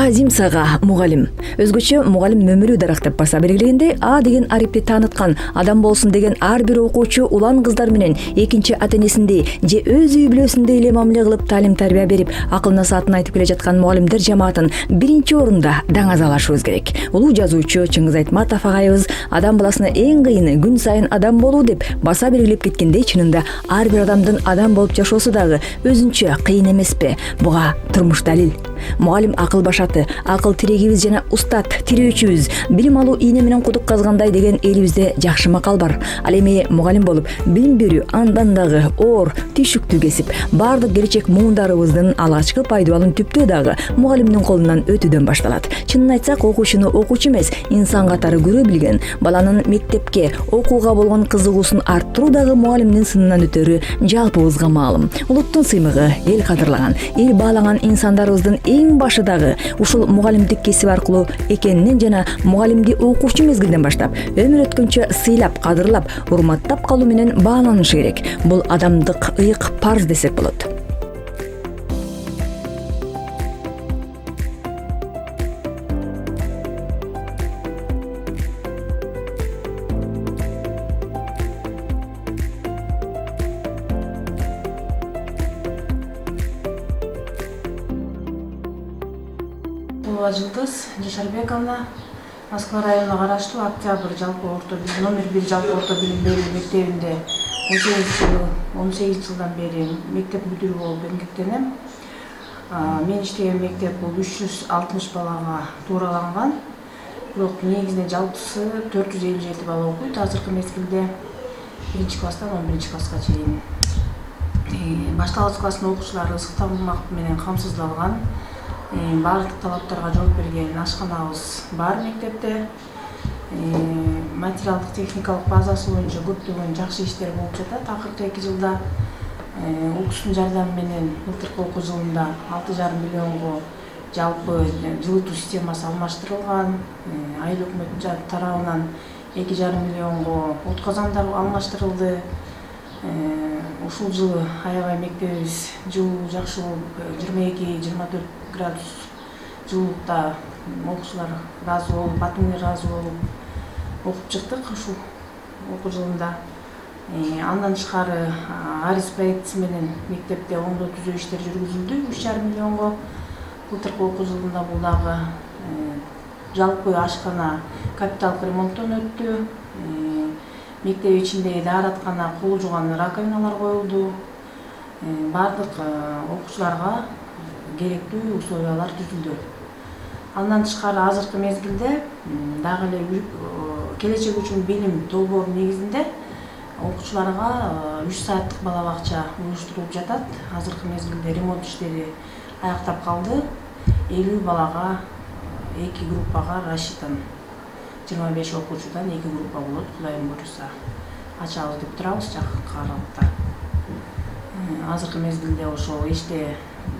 Азим Сага мугалим. Өзгөчө мугалим мөмүрү дарак деп баса белгилегенде А деген арипти тааныткан адам болсун деген ар бир окуучу улан кыздар менен экинчи ата-энесиндей же өз үй бүлөсүндөй эле мамиле кылып талим тарбия берип, акыл насаатын айтып келе жаткан мугалимдер жамаатын биринчи орунда даңазалашыбыз керек. Улуу жазуучу Чыңгыз Айтматов агайыбыз адам баласына эң кыйыны күн сайын адам болуу деп баса белгилеп кеткендей, чынында ар бир адамдын адам болуп жашоосу дагы өзүнчө кыйын эмеспи? Буга турмуш далил. Мугалим акыл башаты, акыл тирегибиз жана устат тирөөчүбүз, билим алуу ийне менен кудук казгандай деген элибизде жакшы макал бар. Ал эми мугалим болуп билим берүү андан дагы оор, түйшүктүү кесип. Бардык келечек муундарыбыздын алгачкы пайдабалын түптөө дагы мугалимдин колунан өтүүдөн башталат. Чынын айтсак, окуучуну окуучу эмес, инсан катары көрө билген, баланын мектепке, окууга болгон кызыгуусун арттыруу дагы мугалимдин сынынан өтөрү жалпыбызга маалым. Улуттун сыймыгы, эл кадырлаган, эл баалаган инсандарыбыздын эң башы дагы ушул мугалимдик кесип аркылуу экенинен жана мугалимди окуучу мезгилден баштап өмүр өткөнчө сыйлап, кадырлап, урматтап калуу менен бааланышы керек. Бул адамдык ыйык парз десек болот. Жылдыз Жашарбековна Москва районуна караштуу Октябрь жалпы орто номер 1 жалпы орто билим берүү мектебинде 18 жылдан бери мектеп мүдүрү болуп эмгектенем. Мен иштеген мектеп бул 360 балага туураланган. Бирок негизинен жалпысы 457 бала окуйт азыркы мезгилде 1-класстан 11-класска чейин. Башталгыч класстын окуучулары ысык тамак менен камсыздалган. Барлык талаптарга жооп берген ашканабыз бар мектепте. Материалдык техникалык базасы боюнча көптөгөн жакшы иштер болуп жатат. Акыркы 2 жылда УКСтун жардамы менен былтыркы окуу жылында 6,5 миллионго жалпы жылытуу системасы алмаштырылган. Айыл өкмөт тарабынан 2,5 миллионго от казандар алмаштырылды. Ушул жылы аябай мектебибиз жылуу жакшы болуп 22-24 градус жылуулукта окуучулар ыраазы болуп, батымы ыраазы болуп окуп чыктык ушул окуу жылында. Андан тышкары Арис проектиси менен мектепте оңдоо түзөө иштер жүргүзүлдү 3,5 миллионго. Былтыркы окуу жылында бул дагы жалпы ашкана капиталдык ремонттон өттү. Мектеп ичиндеги даараткана, кол жууган раковиналар коюлду. Бардык окуучуларга керектүү условиялар түзүлдү. Андан тышкары азыркы мезгилде дагы эле келечек үчүн билим долбоору негизинде окуучуларга 3 сааттык бала бакча уюштурулуп жатат. Азыркы мезгилде ремонт иштери аяктап калды. 50 балага 2 группага рассчитан. 25 окуучудан 2 группа болот. Кудайым буйруса ачабыз деп турабыз жакынкы аралыкта. Азыркы мезгилде ошол иште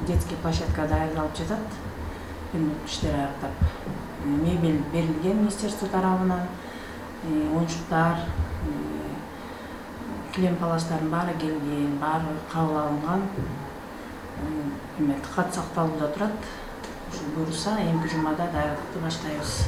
детский площадка даярдалып жатат. Иштер аяктап. Мебель берилген министерство тарабынан. Оюнчуктар, килем паластардын баары келген, баары кабыл алынган. Кат сакталууда турат. Ушул буйруса эмки жумада даярдыкты баштайбыз.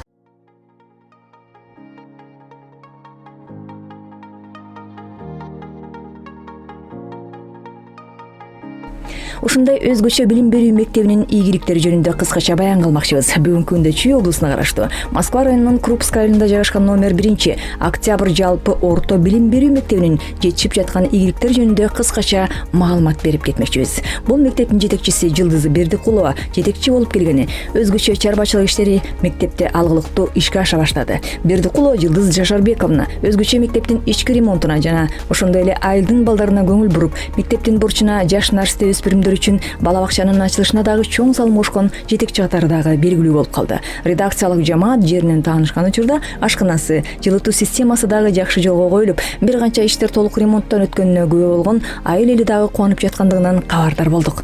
Ушундай өзгөчө билим берүү мектебинин ийгиликтери жөнүндө кыскача баян кылмакчыбыз. Бүгүнкү күндө Чүй облусуна караштуу Москва районунун Крупская айылында жайгашкан номер 1 Октябрь жалпы орто билим берүү мектебинин жетишип жаткан ийгиликтери жөнүндө кыскача маалымат берип кетмекчибиз. Бул мектептин жетекчиси Жылдыз Бердикулова жетекчи болуп келгени, өзгөчө чарбачылык иштери мектепте алгылыктуу ишке аша баштады. Бердикулова Жылдыз Жашарбековна өзгөчө мектептин ички ремонтуна жана ошондой эле айылдын балдарына көңүл буруп, мектептин бурчуна жаш нарсте өспүрүмдөр үчүн бала бакчанын ачылышына дагы чоң салым кошкон жетекчи катары дагы белгилүү болуп калды. Редакциялык жамаат жеринен таанышкан учурда ашканасы, жылытуу системасы дагы жакшы жолго коюлуп, бир канча иштер толук ремонттон өткөнүнө күбө болгон айыл эли дагы кубанып жаткандыгынан кабардар болдук.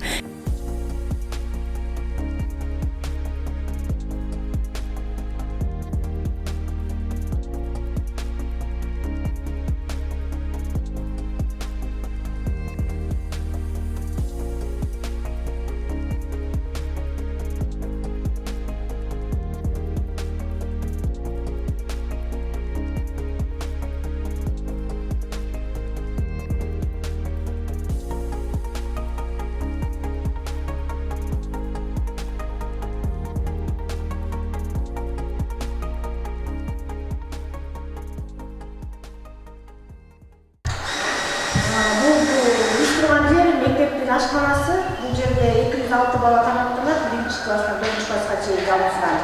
6 бала тамактанат, 1 класстан 4 класска чейин жалпысынан.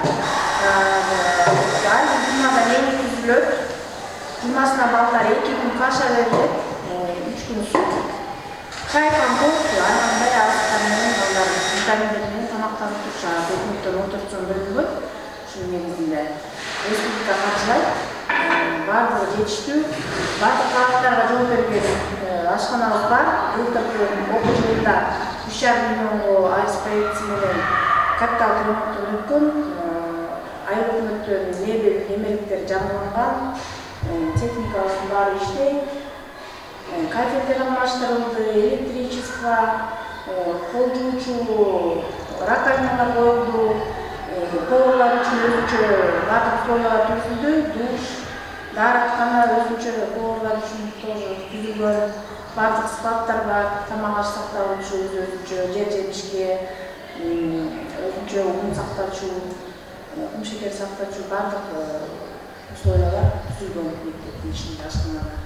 Ай жумадан эми түзүлөт. Жумасына балдар 2 күн каша берилет, 3 күн сут. Чайкан коп, анан бая астан менен балдар витаминдер менен тамактанып турушат. Өкмөттөн отурчун бөлүнгөт. Ушунун негизинде республика каржылайт. Бардыгы жетиштүү. Бардык талаптарга жооп берген ашканабыз бар. Былтыркы окуу жылында 3,5 миллионго АЭС проектиси менен капиталдык ремонттон өткөн. Айыл өкмөттөн мебель эмеликтер жаңыланган, техникалардын баары иштейт. Кафелдер алмаштырылды, электричество, кол жуучу раковиналар коюлду, поварлар үчүн өзүнчө бардык условиялар түзүлдү, душ, даараткана өзүнчө поварлар үчүн тоже түзүлгөн, бардык складдар бар, тамак аш сакталуучу өзүнчө, жер жемишке, өзүнчө un сактачу, un шекер сактачу бардык условиялар түзүлгөн мектептин ичинде ашканада.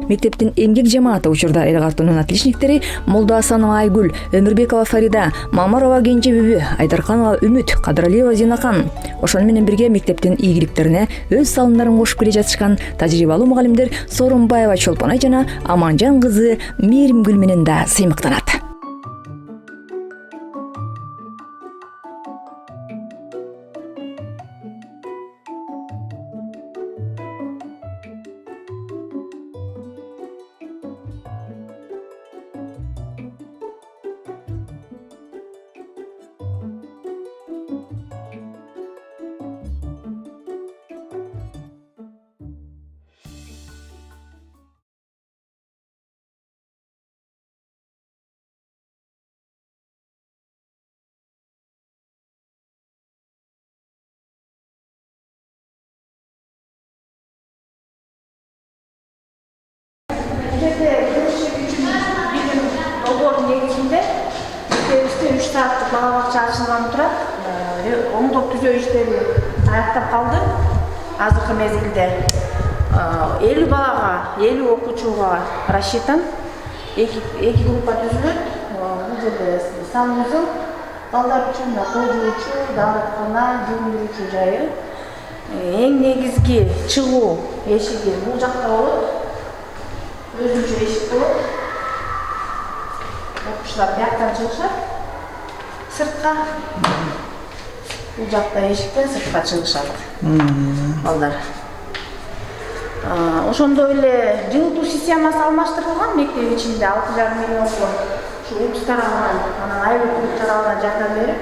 Мектептин эмгек жамааты учурда эл картунун отличниктери Молдо Асанова Айгүл, Өмүрбекова Фарида, Мамарова Кенже Бүбү, Айдарканова Үмүт, Кадыралиева Зинакан. Ошону менен бирге мектептин ийгиликтерине өз салымдарын кошуп келе жатышкан тажрыйбалуу мугалимдер Сооронбаева Чолпонай жана Аманжан кызы Мээримгүл менен да сыймыктанат. Негизинде мектебибизде 3 сааттык бала бакча ачылган турат. Оңдоп түзөө иштери аяктап калды. Азыркы мезгилде 50 балага, 50 окуучуга рассчитан 2 группа түзүлөт. Бул жерде санымыздын балдар үчүн кол жуучу, даараткана, жуундуруучу жайы. Эң негизги чыгуу эшиги бул жакта болот. Өзүнчө эшик болот. Окуучулар бияктан чыгышат. Сыртка. Бул жакта эшиктен сыртка чыгышат. Балдар. Ошондой эле жылытуу системасы алмаштырылган мектеп ичинде 6,5 миллионго ушу УКС тарабынан, анан айыл өкмөт тарабынан жардам берип,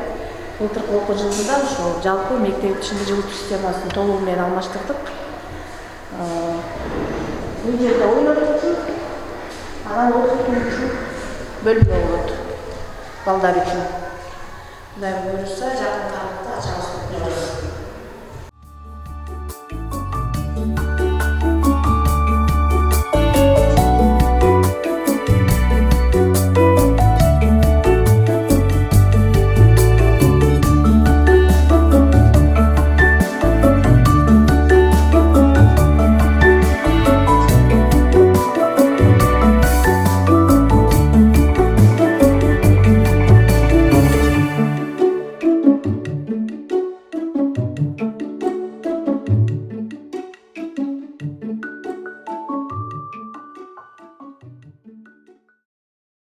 былтыркы окуу жылында ошо жалпы мектеп ичинде жылытуу системасын толугу менен алмаштырдык. Бул жерде ойнотуучу, анан окутуучу бөлмө болот балдар үчүн. Кудай буйруса жакында